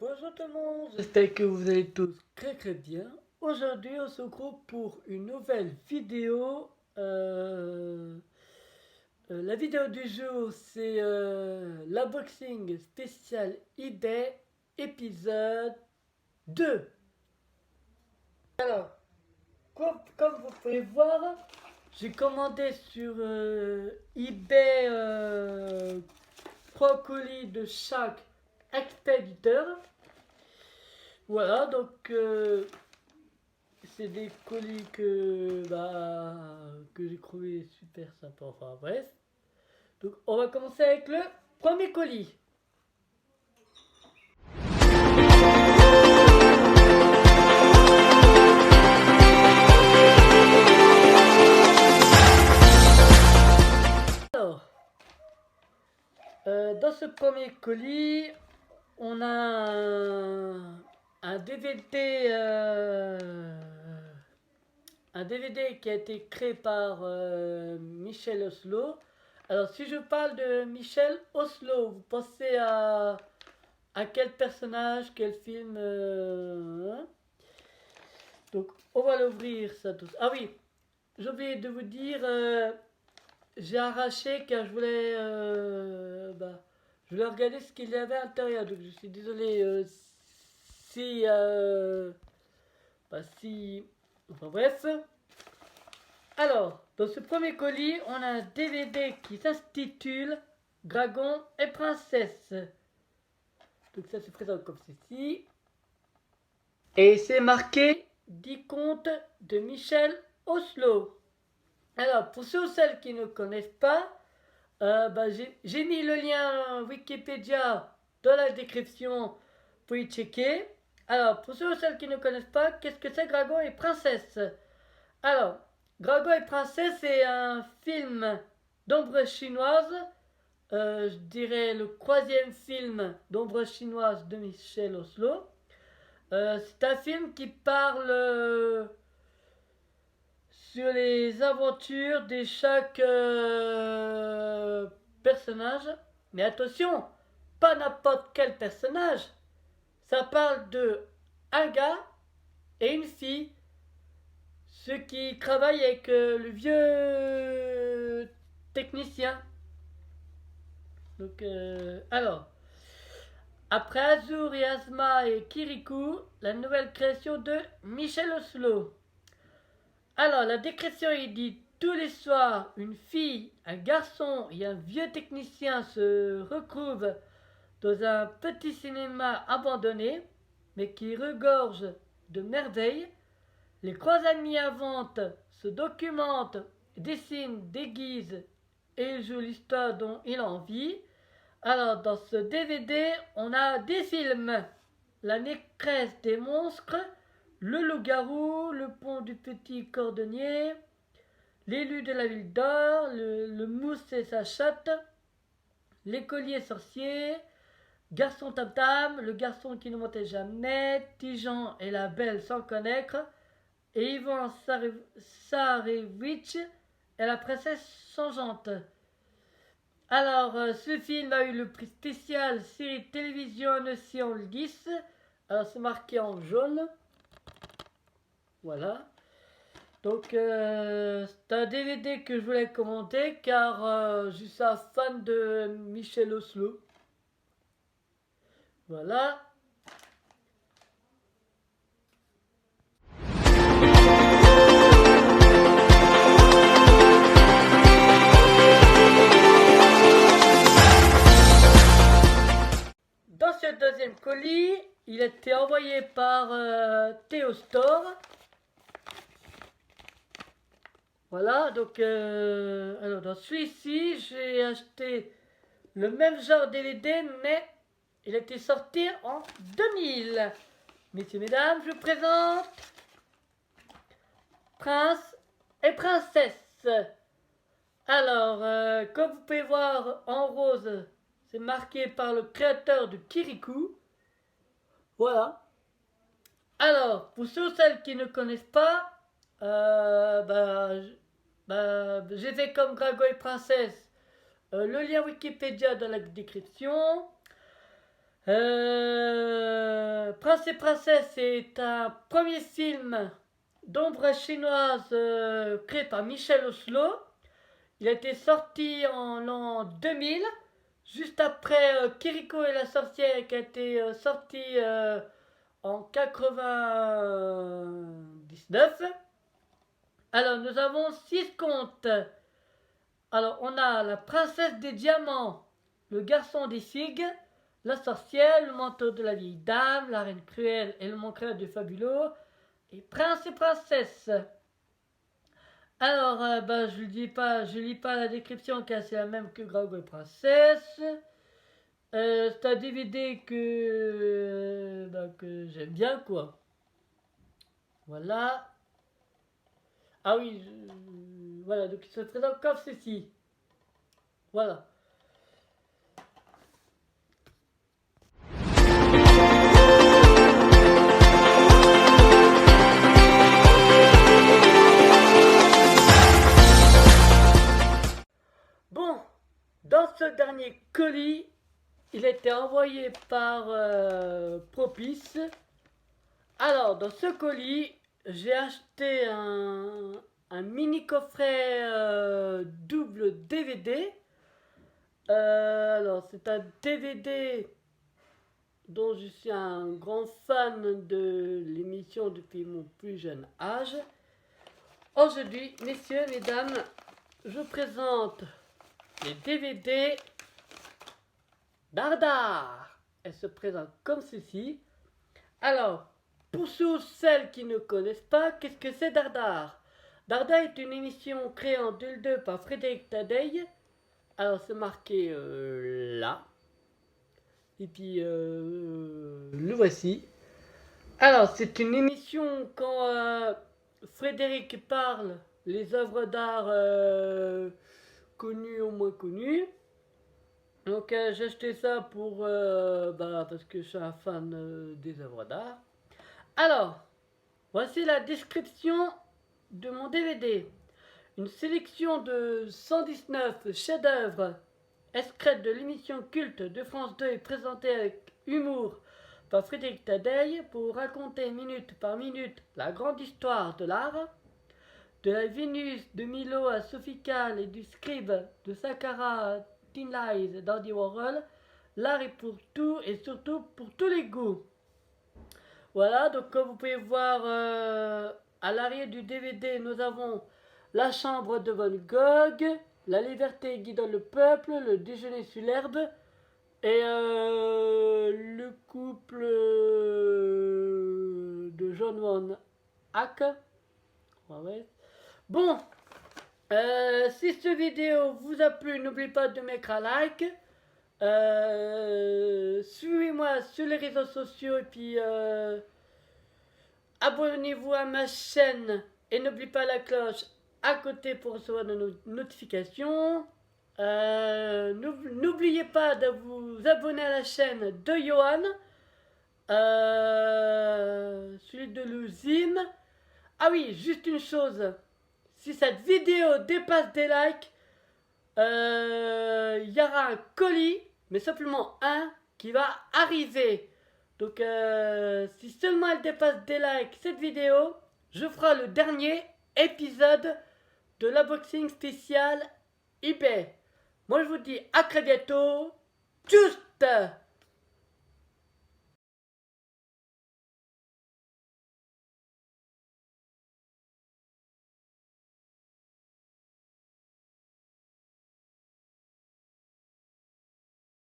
Bonjour tout le monde, j'espère que vous allez tous très bien. Aujourd'hui on se retrouve pour une nouvelle vidéo. La vidéo du jour c'est l'unboxing spécial eBay épisode 2. Alors, comme vous pouvez voir, j'ai commandé sur eBay 3 colis de chaque expéditeur. Voilà, donc c'est des colis que j'ai trouvé super sympa. Enfin bref. Donc on va commencer avec le premier colis. Alors, dans ce premier colis, on a un DVD, un DVD qui a été créé par Michel Oslo. Alors, si je parle de Michel Oslo, vous pensez à quel personnage, quel film hein. Donc, on va l'ouvrir ça tous. Ah oui, j'ai oublié de vous dire, j'ai arraché car je voulais regarder ce qu'il y avait à l'intérieur. Donc, je suis désolé si, si, enfin bref. Alors, dans ce premier colis, on a un DVD qui s'intitule Dragon et Princesse. Donc ça se présente comme ceci. Et c'est marqué 10 contes de Michel Oslo. Alors, pour ceux ou celles qui ne connaissent pas, j'ai mis le lien Wikipédia dans la description pour y checker. Alors, pour ceux ou celles qui ne connaissent pas, qu'est-ce que c'est Dragon et Princesse? Alors, Dragon et Princesse est un film d'ombre chinoise. Je dirais le troisième film d'ombre chinoise de Michel Oslo. C'est un film qui parle sur les aventures de chaque personnage. Mais attention, pas n'importe quel personnage. Ça parle de un gars et une fille. Ceux qui travaillent avec le vieux technicien. Donc, alors, après Azur et Asma et Kirikou, la nouvelle création de Michel Oslo. Alors, la description il dit tous les soirs, une fille, un garçon et un vieux technicien se retrouvent dans un petit cinéma abandonné, mais qui regorge de merveilles. Les trois amis inventent, se documentent, dessinent, déguisent et jouent l'histoire dont il a envie. Alors, dans ce DVD, on a des films. La négresse des monstres, Le loup-garou, Le pont du petit cordonnier, L'élu de la ville d'or, le mousse et sa chatte, L'écolier sorcier, Garçon tam-tam, Le garçon qui ne montait jamais, Tijan et la belle sans connaître, et Ivan Sarevich et la princesse changeante. Alors, ce film a eu le prix spécial série télévision Nation 10. Alors, c'est marqué en jaune. Voilà. Donc, c'est un DVD que je voulais commenter car je suis un fan de Michel Oslo. Voilà. Dans ce deuxième colis, il a été envoyé par Théostore. Voilà, donc alors dans celui-ci, j'ai acheté le même genre DVD, mais il a été sorti en 2000. Messieurs, mesdames, je vous présente Prince et Princesse. Alors, comme vous pouvez voir en rose, c'est marqué par le créateur de Kirikou. Voilà. Alors, pour ceux ou celles qui ne connaissent pas, j'ai fait comme Drago et Princesse. Le lien Wikipédia dans la description. Prince et Princesse est un premier film d'ombre chinoise créé par Michel Oslo. Il a été sorti en l'an 2000, juste après Kiriko et la sorcière qui a été sorti en 99. Alors nous avons 6 contes. Alors on a la princesse des diamants, le garçon des figues, la sorcière, le manteau de la vieille dame, la reine cruelle et le montreur du fabuleux, et prince et princesse. Alors, je lis pas la description car c'est la même que Dragon et Princesse. C'est un DVD que j'aime bien, quoi. Voilà. Ah oui, voilà, donc il se présente comme ceci. Voilà. Bon, dans ce dernier colis, il était envoyé par Propice. Alors, dans ce colis, j'ai acheté un mini coffret double DVD. Alors, c'est un DVD dont je suis un grand fan de l'émission depuis mon plus jeune âge. Aujourd'hui, messieurs, mesdames, je vous présente les DVD Dardar. Elle se présente comme ceci. Alors, pour celles qui ne connaissent pas, qu'est-ce que c'est Dardar? Dardar est une émission créée en 2002 par Frédéric Tadei. Alors, c'est marqué là. Et puis, le voici. Alors, c'est une émission quand Frédéric parle les œuvres d'art connues ou moins connues. Donc, j'ai acheté ça pour parce que je suis un fan des œuvres d'art. Alors, voici la description de mon DVD. Une sélection de 119 chefs-d'œuvre extraits de l'émission culte de France 2 est présentée avec humour par Frédéric Tadei pour raconter minute par minute la grande histoire de l'art, de la Vénus de Milo à Sophie Calle et du scribe de Saqqara à Tin Lies d'Andy Warhol. L'art est pour tout et surtout pour tous les goûts. Voilà, donc comme vous pouvez voir à l'arrière du DVD, nous avons La chambre de Van Gogh, La liberté guidant le peuple, Le déjeuner sur l'herbe et le couple de John Van Hack. Ouais. Bon, si cette vidéo vous a plu, n'oubliez pas de mettre un like. Suivez-moi sur les réseaux sociaux et puis abonnez-vous à ma chaîne et n'oubliez pas la cloche à côté pour recevoir de nos notifications. N'oubliez pas de vous abonner à la chaîne de Johan, celui de Luzim. Ah oui, juste une chose, si cette vidéo dépasse des likes, il y aura un colis, mais simplement un, qui va arriver. Donc si seulement elle dépasse des likes cette vidéo, je ferai le dernier épisode de l'unboxing spécial eBay. Moi je vous dis à très bientôt. Tchuss!